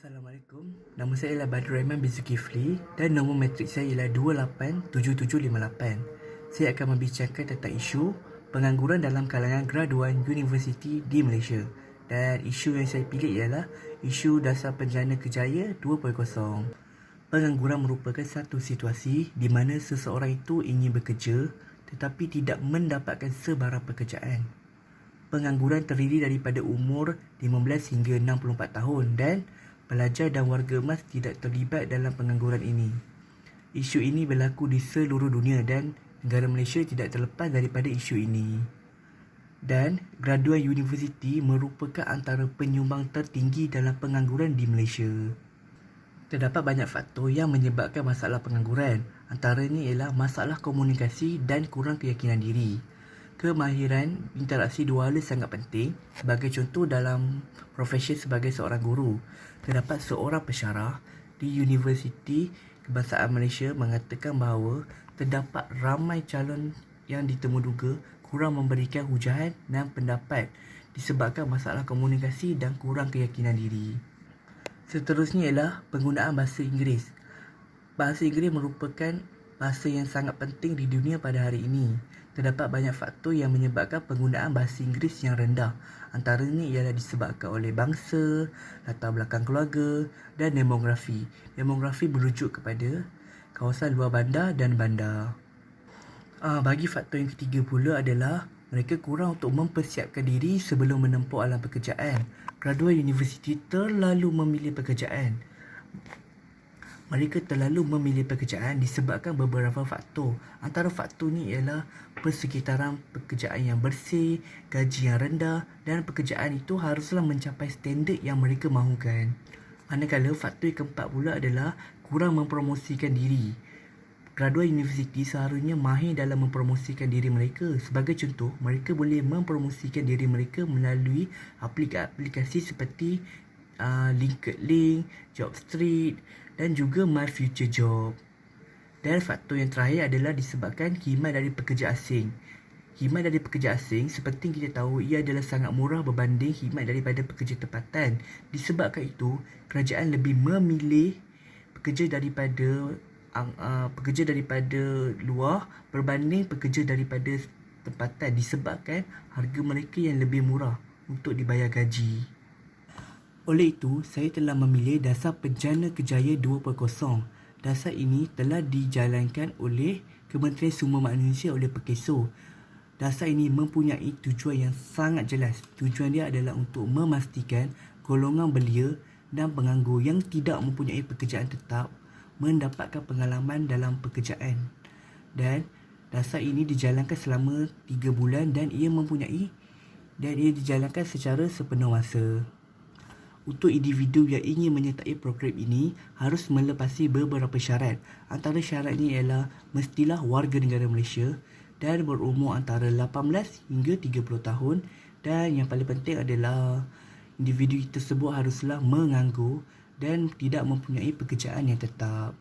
Assalamualaikum. Nama saya ialah Badrul Rahman bin Zulkifli dan nombor matrik saya ialah 287758. Saya akan membicarakan tentang isu pengangguran dalam kalangan graduan universiti di Malaysia. Dan isu yang saya pilih ialah isu Dasar Penjana Kejaya 2.0. Pengangguran merupakan satu situasi di mana seseorang itu ingin bekerja tetapi tidak mendapatkan sebarang pekerjaan. Pengangguran terdiri daripada umur 15 hingga 64 tahun dan pelajar dan warga emas tidak terlibat dalam pengangguran ini. Isu ini berlaku di seluruh dunia dan negara Malaysia tidak terlepas daripada isu ini. Dan graduan universiti merupakan antara penyumbang tertinggi dalam pengangguran di Malaysia. Terdapat banyak faktor yang menyebabkan masalah pengangguran. Antaranya ialah masalah komunikasi dan kurang keyakinan diri. Kemahiran interaksi dua hal sangat penting. Sebagai contoh dalam profesi sebagai seorang guru, terdapat seorang pensyarah di Universiti Kebangsaan Malaysia mengatakan bahawa terdapat ramai calon yang ditemuduga kurang memberikan hujahan dan pendapat disebabkan masalah komunikasi dan kurang keyakinan diri. Seterusnya ialah penggunaan bahasa Inggeris. Bahasa Inggeris merupakan bahasa yang sangat penting di dunia pada hari ini. Terdapat banyak faktor yang menyebabkan penggunaan bahasa Inggeris yang rendah. Antaranya ialah disebabkan oleh bangsa, latar belakang keluarga dan demografi. Demografi merujuk kepada kawasan luar bandar dan bandar. Bagi faktor yang ketiga pula adalah mereka kurang untuk mempersiapkan diri sebelum menempuh alam pekerjaan. Graduan universiti terlalu memilih pekerjaan. Mereka terlalu memilih pekerjaan disebabkan beberapa faktor. Antara faktor ni ialah persekitaran pekerjaan yang bersih, gaji yang rendah dan pekerjaan itu haruslah mencapai standard yang mereka mahukan. Manakala faktor yang keempat pula adalah kurang mempromosikan diri. Graduan universiti seharusnya mahir dalam mempromosikan diri mereka. Sebagai contoh, mereka boleh mempromosikan diri mereka melalui aplikasi seperti LinkedIn, Jobstreet dan juga My Future Job. Dan faktor yang terakhir adalah disebabkan khidmat dari pekerja asing. Khidmat dari pekerja asing seperti kita tahu ia adalah sangat murah berbanding khidmat daripada pekerja tempatan. Disebabkan itu, kerajaan lebih memilih pekerja daripada luar berbanding pekerja daripada tempatan disebabkan harga mereka yang lebih murah untuk dibayar gaji. Oleh itu, saya telah memilih Dasar Penjana Kejaya 2.0. Dasar ini telah dijalankan oleh Kementerian Sumber Manusia oleh PEKESO. Dasar ini mempunyai tujuan yang sangat jelas. Tujuan dia adalah untuk memastikan golongan belia dan penganggur yang tidak mempunyai pekerjaan tetap mendapatkan pengalaman dalam pekerjaan. Dan dasar ini dijalankan selama 3 bulan dan ia dijalankan secara sepenuh masa. Untuk individu yang ingin menyertai program ini harus melepasi beberapa syarat. Antara syaratnya ialah mestilah warga negara Malaysia dan berumur antara 18 hingga 30 tahun dan yang paling penting adalah individu tersebut haruslah menganggur dan tidak mempunyai pekerjaan yang tetap.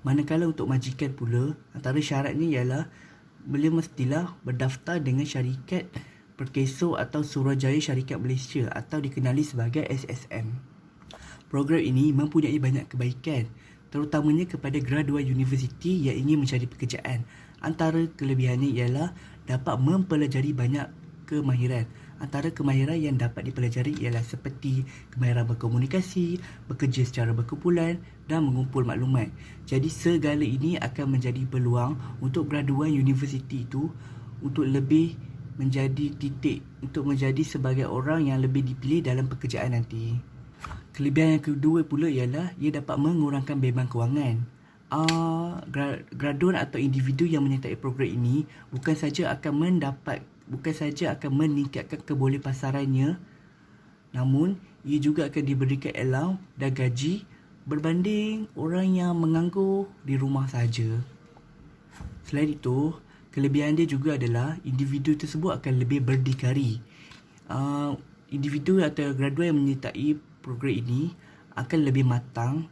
Manakala untuk majikan pula, antara syaratnya ialah beliau mestilah berdaftar dengan syarikat PEKESO atau Suruhanjaya Syarikat Malaysia atau dikenali sebagai SSM. Program ini mempunyai banyak kebaikan, terutamanya kepada graduan universiti yang ingin mencari pekerjaan. Antara kelebihannya ialah dapat mempelajari banyak kemahiran. Antara kemahiran yang dapat dipelajari ialah seperti kemahiran berkomunikasi, bekerja secara berkumpulan dan mengumpul maklumat. Jadi segala ini akan menjadi peluang untuk graduan universiti itu untuk lebih menjadi titik untuk menjadi sebagai orang yang lebih dipilih dalam pekerjaan nanti. Kelebihan yang kedua pula ialah ia dapat mengurangkan beban kewangan. Graduan atau individu yang menyertai program ini bukan saja akan meningkatkan kebolehpasarannya, namun ia juga akan diberikan allowance dan gaji berbanding orang yang menganggur di rumah saja. Selain itu, kelebihan dia juga adalah individu tersebut akan lebih berdikari. Individu atau graduan yang menyertai program ini akan lebih matang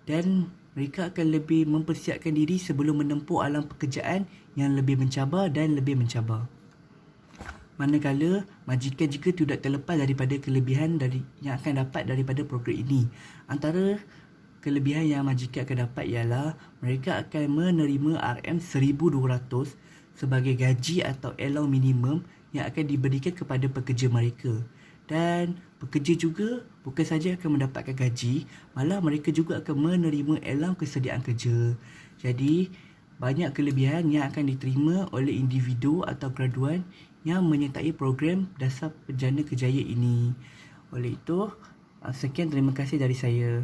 dan mereka akan lebih mempersiapkan diri sebelum menempuh alam pekerjaan yang lebih mencabar dan lebih mencabar. Manakala majikan jika tidak terlepas daripada kelebihan yang akan dapat daripada program ini. Antara kelebihan yang majikan akan dapat ialah mereka akan menerima RM1,200 sebagai gaji atau allowance minimum yang akan diberikan kepada pekerja mereka. Dan pekerja juga bukan saja akan mendapatkan gaji, malah mereka juga akan menerima allowance kesediaan kerja. Jadi, banyak kelebihan yang akan diterima oleh individu atau graduan yang menyertai program Dasar Penjana Kerjaya ini. Oleh itu, sekian, terima kasih dari saya.